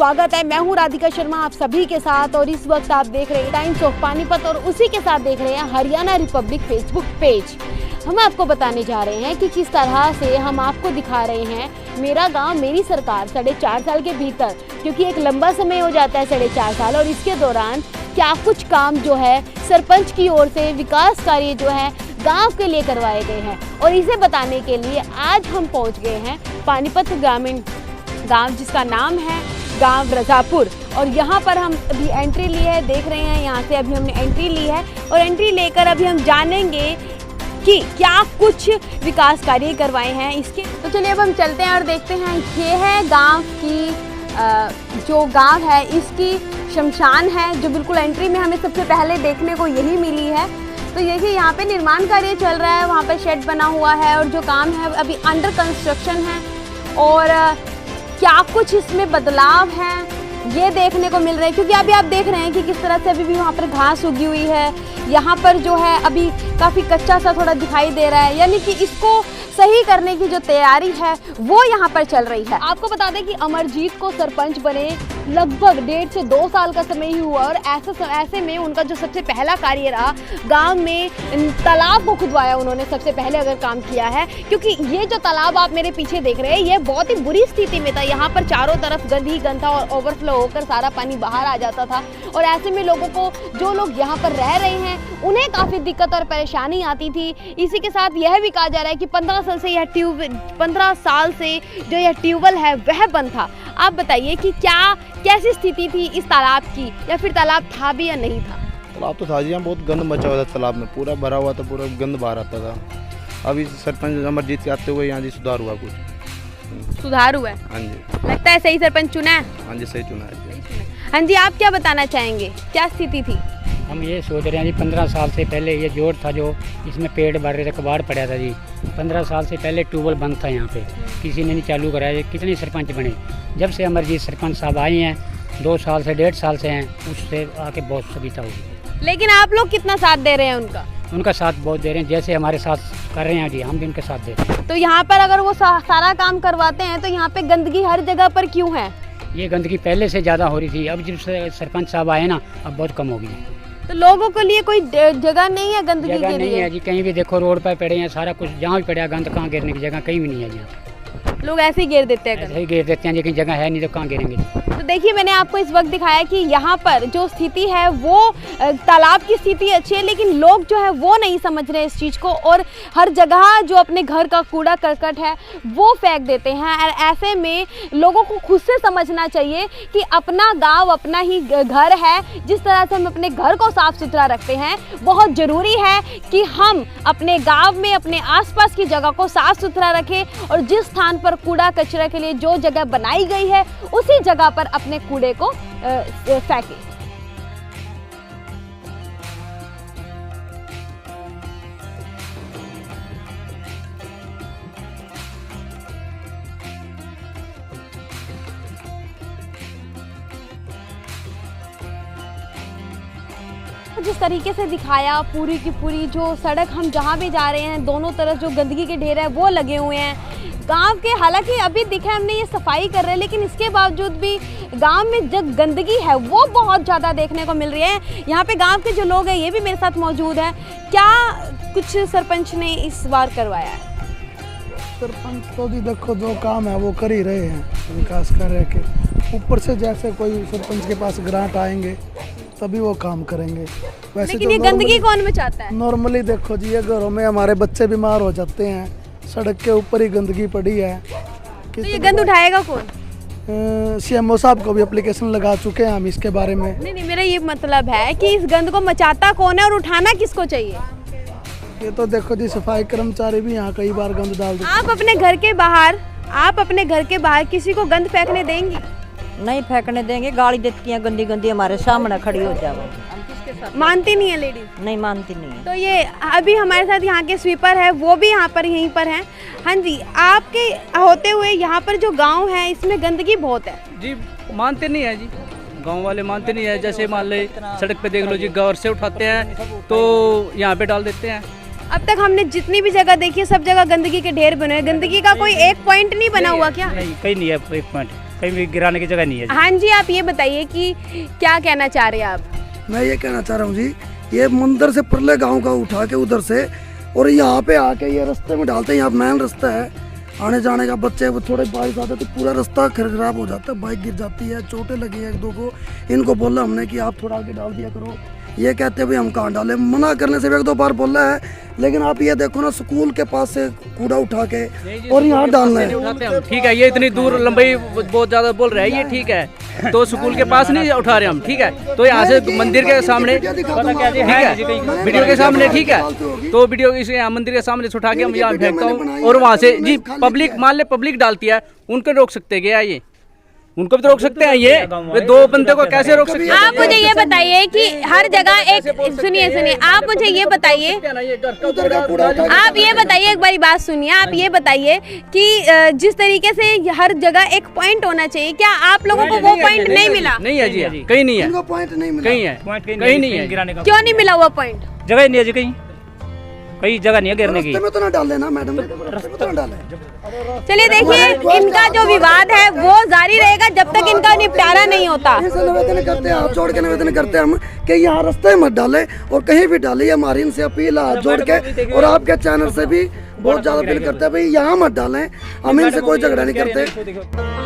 स्वागत है। मैं हूं राधिका शर्मा आप सभी के साथ और इस वक्त आप देख रहे हैं टाइम्स ऑफ पानीपत और उसी के साथ देख रहे हैं हरियाणा रिपब्लिक फेसबुक पेज। हम आपको बताने जा रहे हैं कि किस तरह से हम आपको दिखा रहे हैं मेरा गांव मेरी सरकार 4.5 साल के भीतर, क्योंकि एक लंबा समय हो जाता है 4.5 साल, और इसके दौरान क्या कुछ काम जो है सरपंच की ओर से विकास कार्य जो है गांव के लिए करवाए गए हैं। और इसे बताने के लिए आज हम पहुंच गए हैं पानीपत ग्रामीण गांव, जिसका नाम है गांव रजापुर। और यहाँ पर हम अभी एंट्री ली है, देख रहे हैं यहाँ से अभी हमने एंट्री ली है और एंट्री लेकर अभी हम जानेंगे कि क्या कुछ विकास कार्य करवाए हैं इसके। तो चलिए अब हम चलते हैं और देखते हैं। ये है गांव की जो गांव है इसकी शमशान है, जो बिल्कुल एंट्री में हमें सबसे पहले देखने को यही मिली है। तो देखिए यहाँ पे निर्माण कार्य चल रहा है, वहाँ पे शेड बना हुआ है और जो काम है अभी अंडर कंस्ट्रक्शन है। और क्या कुछ इसमें बदलाव है ये देखने को मिल रहा है, क्योंकि अभी आप देख रहे हैं कि किस तरह से अभी भी वहाँ पर घास उगी हुई है। यहाँ पर जो है अभी काफ़ी कच्चा सा थोड़ा दिखाई दे रहा है, यानी कि इसको सही करने की जो तैयारी है वो यहाँ पर चल रही है। आपको बता दें कि अमरजीत को सरपंच बने लगभग 1.5 से 2 साल का समय ही हुआ, और ऐसे में उनका जो सबसे पहला कार्य रहा गांव में तालाब को खुदवाया उन्होंने सबसे पहले अगर काम किया है। क्योंकि ये जो तालाब आप मेरे पीछे देख रहे हैं ये बहुत ही बुरी स्थिति में था, यहाँ पर चारों तरफ गंद ही गंद था और ओवरफ्लो होकर सारा पानी बाहर आ जाता था। और ऐसे में लोगों को, जो लोग यहाँ पर रह रहे हैं, उन्हें काफ़ी दिक्कत और परेशानी आती थी। इसी के साथ यह भी कहा जा रहा है कि 15 साल से जो यह ट्यूबवेल है वह बंद था। आप बताइए कि कैसी स्थिति थी इस तालाब की, या फिर तालाब था भी या नहीं था? तालाब तो था जी, यहाँ बहुत गंद मचा हुआ था, तालाब में पूरा भरा हुआ था, पूरा गंद बाहर आता था। अभी सरपंच अमरजीत के आते हुए यहाँ जी सुधार हुआ, कुछ सुधार हुआ है। हाँ जी, लगता है सही सरपंच चुना है। हाँ जी, सही चुना है। हाँ जी, आप क्या बताना चाहेंगे, क्या स्थिति थी? हम ये सोच रहे हैं जी 15 साल से पहले ये जोड़ था जो इसमें पेड़ भर रहे थे, कबाड़ पड़ा था जी। 15 साल से पहले ट्यूबवेल बंद था यहाँ पे, किसी ने नहीं चालू कराया। कितने सरपंच बने, जब से अमरजीत सरपंच साहब आए हैं 2 साल से 1.5 साल से हैं, उससे आके बहुत सुविधा होगी। लेकिन आप लोग कितना साथ दे रहे हैं उनका साथ बहुत दे रहे हैं, जैसे हमारे साथ कर रहे हैं जी, हम भी उनके साथ दे रहे हैं। तो यहाँ पर अगर वो सारा काम करवाते हैं तो यहाँ पे गंदगी हर जगह पर क्यों है? ये गंदगी पहले से ज़्यादा हो रही थी, अब जब से सरपंच साहब आए ना अब बहुत कम हो गई। तो लोगों के लिए कोई जगह नहीं है गंदगी के लिए? नहीं है जी, कहीं भी देखो रोड पर पड़े हैं सारा कुछ, जहाँ भी पड़ा गंद, कहाँ गिरने की जगह कहीं भी नहीं है जी। लोग ऐसे ही गिर देते हैं, ऐसे ही गिर देते हैं, लेकिन जगह है नहीं तो कहाँ गिरेंगे। तो देखिए मैंने आपको इस वक्त दिखाया कि यहाँ पर जो स्थिति है वो तालाब की स्थिति अच्छी है, लेकिन लोग जो है वो नहीं समझ रहे इस चीज़ को, और हर जगह जो अपने घर का कूड़ा करकट है वो फेंक देते हैं। और ऐसे में लोगों को खुद से समझना चाहिए कि अपना गांव अपना ही घर है। जिस तरह से हम अपने घर को साफ सुथरा रखते हैं, बहुत ज़रूरी है कि हम अपने गाँव में अपने आसपास की जगह को साफ सुथरा रखें, और जिस स्थान पर कूड़ा कचरा के लिए जो जगह बनाई गई है उसी जगह पर अपने कूड़े को फेंकें। जिस तरीके से दिखाया, पूरी की पूरी जो सड़क, हम जहाँ भी जा रहे हैं दोनों तरफ जो गंदगी के ढेर है वो लगे हुए हैं गांव के। हालांकि अभी दिखा हमने ये सफाई कर रहे हैं, लेकिन इसके बावजूद भी गांव में जो गंदगी है वो बहुत ज़्यादा देखने को मिल रही है। यहाँ पे गांव के जो लोग हैं ये भी मेरे साथ मौजूद हैं। क्या कुछ सरपंच ने इस बार करवाया है? सरपंच तो जी देखो जो काम है वो कर ही रहे हैं, विकास कर रहे के ऊपर से जैसे कोई सरपंच के पास ग्रांट आएंगे तभी वो काम करेंगे। वैसे लेकिन ये गंदगी कौन मचाता है? नॉर्मली देखो जी, ये घरों में हमारे बच्चे बीमार हो जाते हैं, सड़क के ऊपर ही गंदगी पड़ी है। तो ये गंद उठाएगा कौन? CMO साहब को भी एप्लीकेशन लगा चुके हैं हम इसके बारे में। नहीं, मेरा ये मतलब है कि इस गंद को मचाता कौन है और उठाना किसको चाहिए? ये तो देखो जी, सफाई कर्मचारी भी यहाँ कई बार गंद डाल देते। आप अपने घर के बाहर किसी को गंद फेंकने देंगी? नहीं फेंकने देंगे, गाड़ी देती है गंदी गंदी, हमारे सामने खड़ी हो जाए। मानती नहीं है लेडीज? नहीं मानती नहीं है। तो ये अभी हमारे साथ यहाँ के स्वीपर है, वो भी यहाँ पर यहीं पर हैं। हाँ जी, आपके होते हुए यहाँ पर जो गांव है इसमें गंदगी बहुत है जी। मानते नहीं है जी, गांव वाले मानते नहीं है। जैसे मान ले सड़क पे देख लो जी, घर से उठाते हैं तो यहाँ पे डाल देते हैं। अब तक हमने जितनी भी जगह देखी है सब जगह गंदगी के ढेर बने हैं। गंदगी का कोई एक पॉइंट नहीं बना हुआ क्या? नहीं, कहीं नहीं है एक पॉइंट। कहीं भी गिराने की जगह नहीं है। हाँ जी, आप ये बताइए कि क्या कहना चाह रहे हैं आप? मैं ये कहना चाह रहा हूँ जी, ये मंदिर से परले गांव का उठा के उधर से और यहाँ पे आके ये रास्ते में डालते हैं। यहाँ मेन रास्ता है आने जाने का। बच्चे वो थोड़े बारिश आते तो पूरा रास्ता खराब हो जाता है, बाइक गिर जाती है, चोटें लगी है एक दो को। इनको बोला हमने कि आप थोड़ा आगे डाल दिया करो, ये कहते हैं भाई हम कहाँ डालें। मना करने से भी एक दो बार बोला है, लेकिन आप ये देखो ना स्कूल के पास से कूड़ा उठा के और यहाँ डालना है। ठीक है, ये इतनी दूर लंबाई बहुत ज्यादा बोल रहे हैं, ये ठीक है। तो स्कूल के पास नहीं उठा रहे हम, ठीक है। तो यहाँ से मंदिर के सामने, ठीक है, वीडियो के सामने, ठीक है। तो वीडियो यहाँ मंदिर के सामने से उठा के हम यहाँ फेंकता हूँ और वहाँ से जी पब्लिक, मान ले पब्लिक डालती है, उनको रोक सकते क्या? ये उनको भी तो रोक सकते हैं। ये दो बंदे को कैसे रोक सकते हैं? आप मुझे ये बताइए कि हर जगह एक, सुनिए, आप मुझे ये बताइए, आप ये बताइए, एक बारी बात सुनिए, आप ये बताइए कि जिस तरीके से हर जगह एक पॉइंट होना चाहिए, क्या आप लोगों को वो पॉइंट नहीं मिला? नहीं है जी, कहीं नहीं है, कहीं है, कहीं नहीं है। क्यों नहीं मिला हुआ पॉइंट? जगह नहीं है जी, कहीं जगह नहीं है गिरने की। रास्ते में तो ना डाले ना मैडम, रास्ते में तो ना डाले। चलिए देखिए, इनका जो विवाद है वो जारी रहेगा जब तक इनका निपटारा नहीं होता। निवेदन करते हैं, हाथ जोड़ के निवेदन करते हैं हम कि यहाँ रास्ते मत डाले और कहीं भी डाले। हमारी इनसे अपील हाथ जोड़ के, और आपके चैनल से भी बहुत ज्यादा अपील करते हैं भाई यहाँ मत डालें। हम इनसे कोई झगड़ा नहीं करते।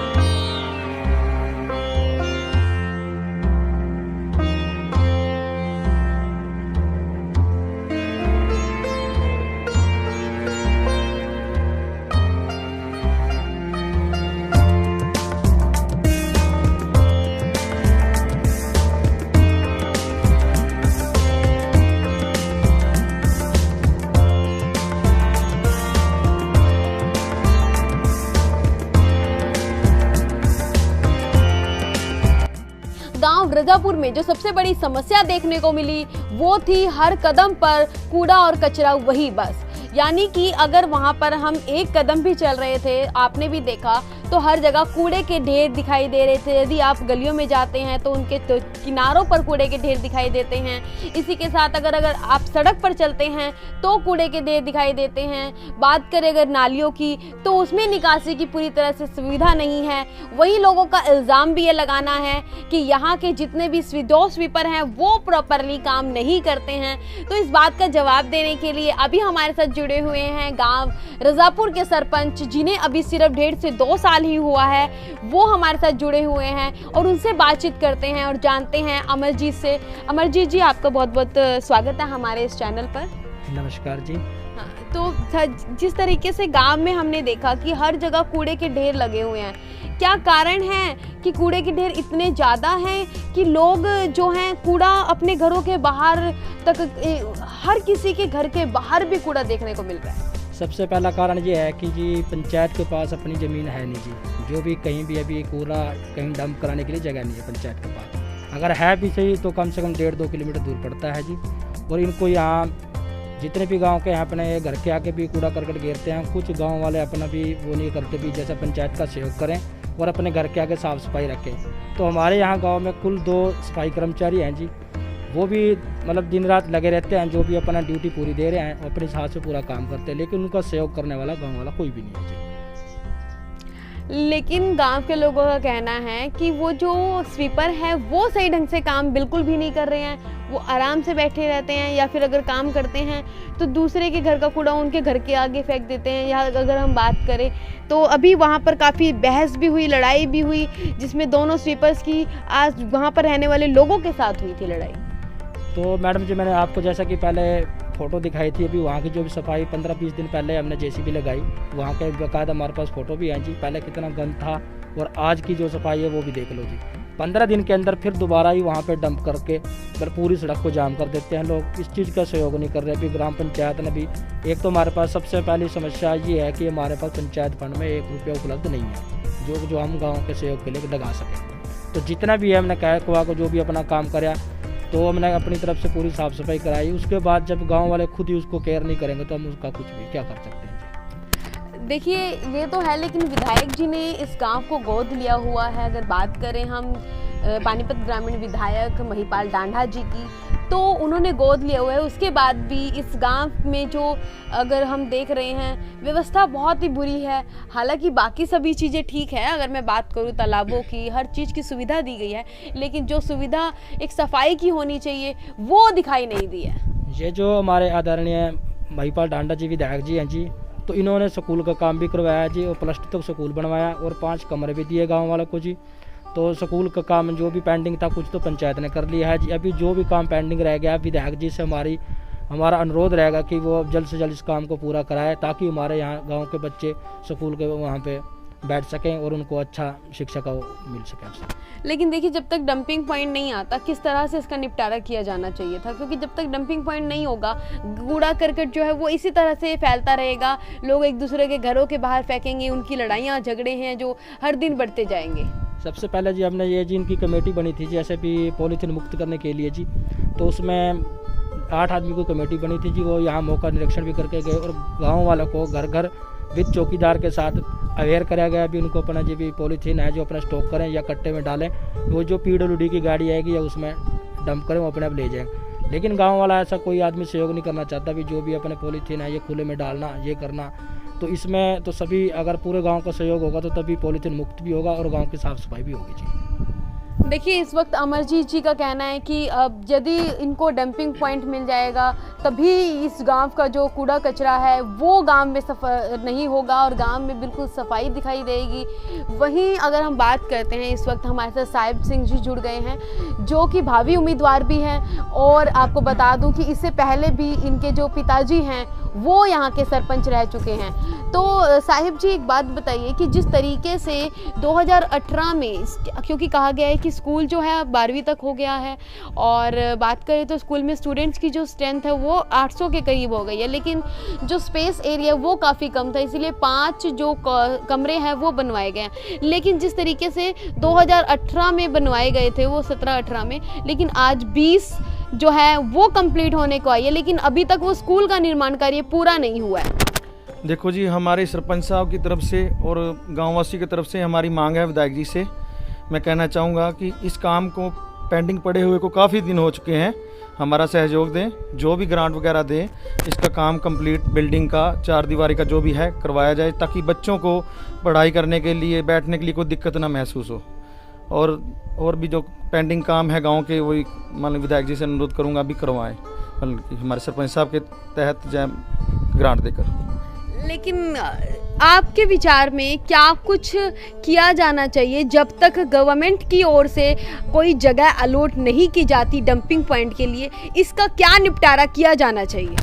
गांव रजापुर में जो सबसे बड़ी समस्या देखने को मिली वो थी हर कदम पर कूड़ा और कचरा वही बस। यानी कि अगर वहां पर हम एक कदम भी चल रहे थे, आपने भी देखा, तो हर जगह कूड़े के ढेर दिखाई दे रहे थे। यदि आप गलियों में जाते हैं तो उनके किनारों पर कूड़े के ढेर दिखाई देते हैं। इसी के साथ अगर आप सड़क पर चलते हैं तो कूड़े के ढेर दिखाई देते हैं। बात करें अगर नालियों की, तो उसमें निकासी की पूरी तरह से सुविधा नहीं है। वही लोगों का इल्ज़ाम भी ये लगाना है कि यहाँ के जितने भी दो स्वीपर हैं वो प्रॉपरली काम नहीं करते हैं। तो इस बात का जवाब देने के लिए अभी हमारे साथ जुड़े हुए हैं गांव रजापुर के सरपंच, जिन्हें अभी सिर्फ 1.5 से 2 साल ही हुआ है। वो हमारे साथ जुड़े हुए हैं और उनसे बातचीत करते हैं और जानते हैं अमरजीत से। अमरजीत जी, आपका बहुत बहुत स्वागत है हमारे इस चैनल पर। नमस्कार जी। हाँ, तो जिस तरीके से गांव में हमने देखा कि हर जगह कूड़े के ढेर लगे हुए हैं, क्या कारण है कि कूड़े के ढेर इतने ज़्यादा हैं कि लोग जो हैं कूड़ा अपने घरों के बाहर तक, हर किसी के घर के बाहर भी कूड़ा देखने को मिल रहा है? सबसे पहला कारण ये है कि जी पंचायत के पास अपनी ज़मीन है नहीं जी। जो भी कहीं भी अभी कूड़ा कहीं डंप कराने के लिए जगह नहीं है पंचायत के पास। अगर है भी सही तो कम से कम 1.5-2 किलोमीटर दूर पड़ता है जी। और इनको यहाँ जितने भी गांव के हैं अपने घर के आके भी कूड़ा करकट घेरते हैं। कुछ गांव वाले अपना भी वो नहीं करते भी, जैसे पंचायत का सहयोग करें और अपने घर के आगे साफ़ सफाई रखें। तो हमारे यहाँ गांव में कुल 2 सफाई कर्मचारी हैं जी। वो भी मतलब दिन रात लगे रहते हैं, जो भी अपना ड्यूटी पूरी दे रहे हैं, अपने हिसाब से पूरा काम करते हैं, लेकिन उनका सहयोग करने वाला गाँव वाला कोई भी नहीं है जी। लेकिन गांव के लोगों का कहना है कि वो जो स्वीपर है वो सही ढंग से काम बिल्कुल भी नहीं कर रहे हैं। वो आराम से बैठे रहते हैं, या फिर अगर काम करते हैं तो दूसरे के घर का कूड़ा उनके घर के आगे फेंक देते हैं। या अगर हम बात करें तो अभी वहाँ पर काफ़ी बहस भी हुई, लड़ाई भी हुई, जिसमें दोनों स्वीपर्स की आज वहाँ पर रहने वाले लोगों के साथ हुई थी लड़ाई। तो मैडम जी, मैंने आपको जैसा कि पहले फ़ोटो दिखाई थी, अभी वहाँ की जो भी सफाई 15-20 दिन पहले हमने जेसीबी लगाई, वहाँ के बाकायदा हमारे पास फ़ोटो भी हैं जी। पहले कितना गंद था और आज की जो सफाई है वो भी देख लो जी। 15 दिन के अंदर फिर दोबारा ही वहाँ पे डंप करके फिर पूरी सड़क को जाम कर देते हैं लोग। इस चीज़ का सहयोग नहीं कर रहे। अभी ग्राम पंचायत ने भी, एक तो हमारे पास सबसे पहली समस्या ये है कि हमारे पास पंचायत फंड में 1 रुपया उपलब्ध नहीं है जो हम गाँव के सहयोग के लिए लगा सकें। तो जितना भी है हमने कहा को जो भी अपना काम कराया, तो हमने अपनी तरफ से पूरी साफ़ सफाई कराई। उसके बाद जब गांव वाले खुद ही उसको केयर नहीं करेंगे तो हम उसका कुछ भी क्या कर सकते हैं। देखिए, ये तो है, लेकिन विधायक जी ने इस गांव को गोद लिया हुआ है। अगर बात करें हम पानीपत ग्रामीण विधायक महिपाल डांडा जी की, तो उन्होंने गोद लिया हुआ है। उसके बाद भी इस गांव में जो अगर हम देख रहे हैं व्यवस्था बहुत ही बुरी है। हालांकि बाकी सभी चीज़ें ठीक है, अगर मैं बात करूं तालाबों की, हर चीज़ की सुविधा दी गई है, लेकिन जो सुविधा एक सफाई की होनी चाहिए वो दिखाई नहीं दी है। ये जो हमारे आदरणीय महिपाल ढांडा जी विधायक जी हैं जी, तो इन्होंने स्कूल का काम भी करवाया जी और प्लस 2 तक स्कूल बनवाया और 5 कमरे भी दिए गांव वालों को जी। तो स्कूल का काम जो भी पेंडिंग था कुछ तो पंचायत ने कर लिया है जी। अभी जो भी काम पेंडिंग रह गया विधायक जी से हमारा अनुरोध रहेगा कि वो जल्द से जल्द इस काम को पूरा कराए, ताकि हमारे यहाँ गांव के बच्चे स्कूल के वहाँ पे बैठ सकें और उनको अच्छा शिक्षा का मिल सके। लेकिन देखिए, जब तक डंपिंग पॉइंट नहीं आता किस तरह से इसका निपटारा किया जाना चाहिए था, क्योंकि जब तक डंपिंग पॉइंट नहीं होगा कूड़ा करकट जो है वो इसी तरह से फैलता रहेगा। लोग एक दूसरे के घरों के बाहर फेंकेंगे, उनकी लड़ाइयाँ झगड़े हैं जो हर दिन बढ़ते जाएंगे। सबसे पहले जी हमने ये जी इनकी कमेटी बनी थी जी, ऐसे भी पॉलीथीन मुक्त करने के लिए जी। तो उसमें 8 आदमी की कमेटी बनी थी जी। वो यहाँ मौका निरीक्षण भी करके गए और गाँव वालों को घर घर विद चौकीदार के साथ अवेयर कराया गया भी उनको अपना जो भी पॉलीथीन है जो अपना स्टॉक करें या कट्टे में डालें, वो जो PWD की गाड़ी आएगी या उसमें डंप करें, वो अपने आप ले जाएं। लेकिन गांव वाला ऐसा कोई आदमी सहयोग नहीं करना चाहता भी जो भी अपने पॉलीथीन है ये खुले में डालना, ये करना। तो इसमें तो सभी अगर पूरे गांव का सहयोग होगा तो तभी पॉलीथीन मुक्त भी होगा और गांव की साफ़ सफाई भी होगी जी। देखिए, इस वक्त अमरजीत जी का कहना है कि अब यदि इनको डंपिंग पॉइंट मिल जाएगा तभी इस गांव का जो कूड़ा कचरा है वो गांव में नहीं होगा और गांव में बिल्कुल सफाई दिखाई देगी। वहीं अगर हम बात करते हैं, इस वक्त हमारे साथ साहिब सिंह जी जुड़ गए हैं जो कि भावी उम्मीदवार भी हैं, और आपको बता दूं कि इससे पहले भी इनके जो पिताजी हैं वो यहाँ के सरपंच रह चुके हैं। तो साहिब जी, एक बात बताइए कि जिस तरीके से 2018 में, क्योंकि कहा गया है कि स्कूल जो है 12वीं तक हो गया है, और बात करें तो स्कूल में स्टूडेंट्स की जो स्ट्रेंथ है वो 800 के करीब हो गई है, लेकिन जो स्पेस एरिया वो काफ़ी कम था, इसीलिए 5 जो कमरे हैं वो बनवाए गए हैं। लेकिन जिस तरीके से 2018 में बनवाए गए थे वो 17-18 में, लेकिन आज 20 जो है वो कंप्लीट होने को आई है, लेकिन अभी तक वो स्कूल का निर्माण कार्य पूरा नहीं हुआ है। देखो जी, हमारे सरपंच साहब की तरफ से और गांववासी की तरफ से हमारी मांग है विधायक जी से। मैं कहना चाहूँगा कि इस काम को पेंडिंग पड़े हुए को काफ़ी दिन हो चुके हैं, हमारा सहयोग दें, जो भी ग्रांट वगैरह दें, इसका काम कंप्लीट बिल्डिंग का 4 दीवारी का जो भी है करवाया जाए, ताकि बच्चों को पढ़ाई करने के लिए बैठने के लिए कोई दिक्कत ना महसूस हो। और भी जो पेंडिंग काम है गांव के, वही मान लो विधायक जी से अनुरोध करूंगा अभी करवाएं, बल्कि हमारे सरपंच साहब के तहत जाए ग्रांट देकर। लेकिन आपके विचार में क्या कुछ किया जाना चाहिए जब तक गवर्नमेंट की ओर से कोई जगह अलॉट नहीं की जाती डंपिंग पॉइंट के लिए? इसका क्या निपटारा किया जाना चाहिए?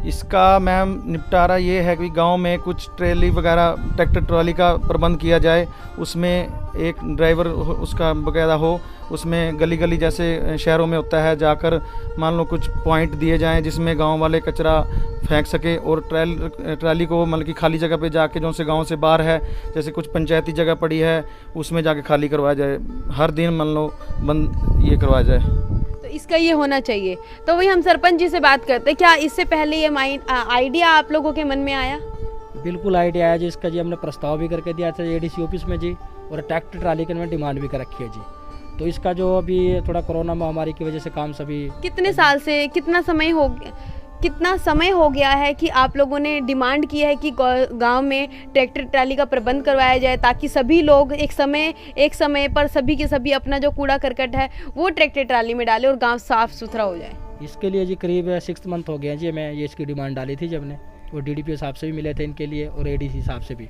इसका मैम निपटारा ये है कि गांव में कुछ ट्रैली वगैरह, ट्रैक्टर ट्रॉली का प्रबंध किया जाए, उसमें एक ड्राइवर उसका वगैरह हो, उसमें गली गली जैसे शहरों में होता है जाकर मान लो कुछ पॉइंट दिए जाएं जिसमें गांव वाले कचरा फेंक सके, और ट्रैली को मतलब कि खाली जगह पे जाके जो से गांव से बाहर है, जैसे कुछ पंचायती जगह पड़ी है उसमें जाके खाली करवाया जाए, हर दिन मान लो बंद ये करवाया जाए। तो इसका ये होना चाहिए। तो वही हम सरपंच जी से बात करते हैं, क्या इससे पहले ये आइडिया आप लोगों के मन में आया? बिल्कुल आइडिया आया जी, इसका जी हमने प्रस्ताव भी करके दिया था ADC ऑफिस में जी, और ट्रैक्टर ट्राली के में डिमांड भी कर रखी है जी। तो इसका जो अभी थोड़ा कोरोना महामारी की वजह से काम सभी कितने साल से कितना समय हो गया है कि आप लोगों ने डिमांड की है कि गांव में ट्रैक्टर ट्राली का प्रबंध करवाया जाए, ताकि सभी लोग एक समय पर सभी के सभी अपना जो कूड़ा करकट है वो ट्रैक्टर ट्राली में डालें और गांव साफ सुथरा हो जाए? इसके लिए जी करीब 6 मंथ हो गए जी, मैं ये इसकी डिमांड डाली थी जब ने, और DDPO साहब से भी मिले थे इनके लिए और ADC साहब से भी।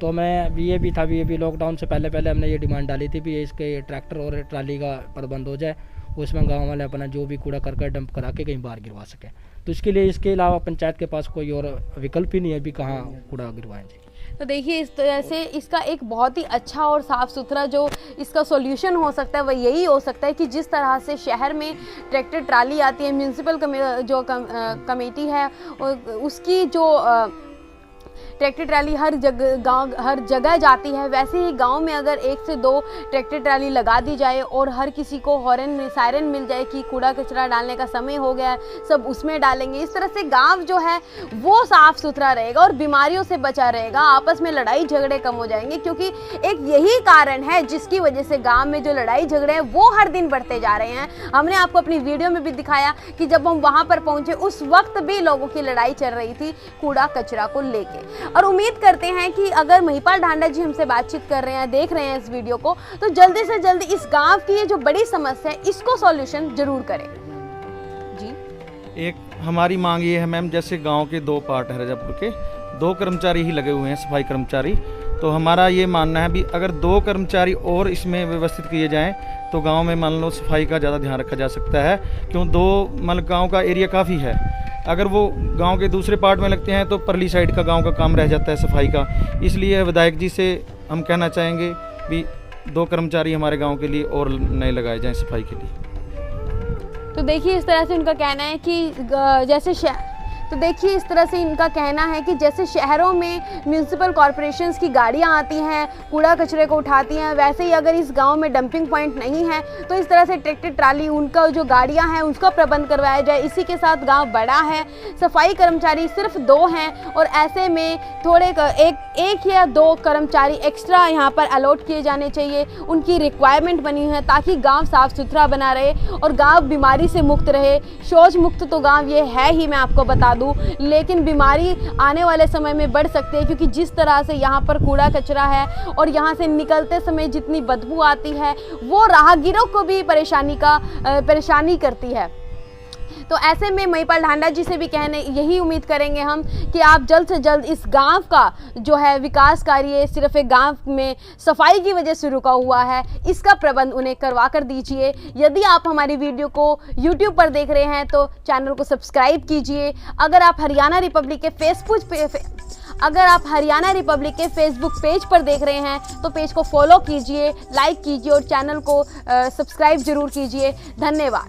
तो मैं ये भी था भी लॉकडाउन से पहले हमने ये डिमांड डाली थी भी इसके ट्रैक्टर और ट्राली का प्रबंध हो जाए, उसमें गांव वाले अपना जो भी कूड़ा करकट डंप करा के कहीं बाहर गिरवा सकें। तो इसके लिए इसके अलावा पंचायत के पास कोई और विकल्प ही नहीं है भी कहाँ कूड़ा गिरवाएं जी। तो देखिए, इस तरह से इसका एक बहुत ही अच्छा और साफ़ सुथरा जो इसका सॉल्यूशन हो सकता है वह यही हो सकता है कि जिस तरह से शहर में ट्रैक्टर ट्राली आती है, म्यूनसिपल जो कमेटी है उसकी जो ट्रैक्टर ट्राली हर जगह जाती है, वैसे ही गांव में अगर 1 से 2 ट्रैक्टर ट्राली लगा दी जाए और हर किसी को हॉर्न सायरन मिल जाए कि कूड़ा कचरा डालने का समय हो गया है, सब उसमें डालेंगे, इस तरह से गांव जो है वो साफ सुथरा रहेगा और बीमारियों से बचा रहेगा, आपस में लड़ाई झगड़े कम हो जाएंगे। क्योंकि एक यही कारण है जिसकी वजह से गांव में जो लड़ाई झगड़े हैं वो हर दिन बढ़ते जा रहे हैं। हमने आपको अपनी वीडियो में भी दिखाया कि जब हम वहां पर पहुंचे उस वक्त भी लोगों की लड़ाई चल रही थी कूड़ा कचरा को लेके। और उम्मीद करते हैं कि अगर महिपाल ढांडा जी हमसे बातचीत कर रहे हैं, देख रहे हैं इस वीडियो को, तो जल्दी से जल्दी इस गांव की ये जो बड़ी समस्या है इसको सॉल्यूशन जरूर करें। जी, एक हमारी मांग ये है मैम, जैसे गांव के 2 पार्ट है रजापुर के, 2 कर्मचारी ही लगे हुए हैं सफाई कर्मचारी, तो हमारा ये मानना है भी अगर 2 कर्मचारी और इसमें व्यवस्थित किए जाएं तो गांव में मान लो सफाई का ज़्यादा ध्यान रखा जा सकता है। क्यों 2 मतलब गांव का एरिया काफ़ी है, अगर वो गांव के दूसरे पार्ट में लगते हैं तो परली साइड का गांव का काम रह जाता है सफाई का। इसलिए विधायक जी से हम कहना चाहेंगे भी 2 कर्मचारी हमारे गांव के लिए और नए लगाए जाएं सफाई के लिए। तो देखिए इस तरह से उनका कहना है कि जैसे शहरों में म्यूनिसिपल कॉरपोरेशंस की गाड़ियां आती हैं, कूड़ा कचरे को उठाती हैं, वैसे ही अगर इस गांव में डंपिंग पॉइंट नहीं है तो इस तरह से ट्रैक्टर ट्राली उनका जो गाड़ियां हैं उसका प्रबंध करवाया जाए। इसी के साथ गांव बड़ा है, सफाई कर्मचारी सिर्फ 2 हैं और ऐसे में थोड़े एक या 2 कर्मचारी एक्स्ट्रा यहाँ पर अलॉट किए जाने चाहिए, उनकी रिक्वायरमेंट बनी है ताकि गाँव साफ सुथरा बना रहे और गाँव बीमारी से मुक्त रहे। शौच मुक्त तो गाँव ये है ही, मैं आपको बता दूं, लेकिन बीमारी आने वाले समय में बढ़ सकती है क्योंकि जिस तरह से यहाँ पर कूड़ा कचरा है और यहाँ से निकलते समय जितनी बदबू आती है वो राहगीरों को भी परेशानी करती है। तो ऐसे में महिपाल ढांडा जी से भी यही उम्मीद करेंगे हम कि आप जल्द से जल्द इस गांव का जो है विकास कार्य सिर्फ एक गांव में सफाई की वजह से रुका हुआ है, इसका प्रबंध उन्हें करवा कर दीजिए। यदि आप हमारी वीडियो को YouTube पर देख रहे हैं तो चैनल को सब्सक्राइब कीजिए। अगर आप हरियाणा रिपब्लिक के फेसबुक पेज पर देख रहे हैं तो पेज को फॉलो कीजिए, लाइक कीजिए और चैनल को सब्सक्राइब जरूर कीजिए। धन्यवाद।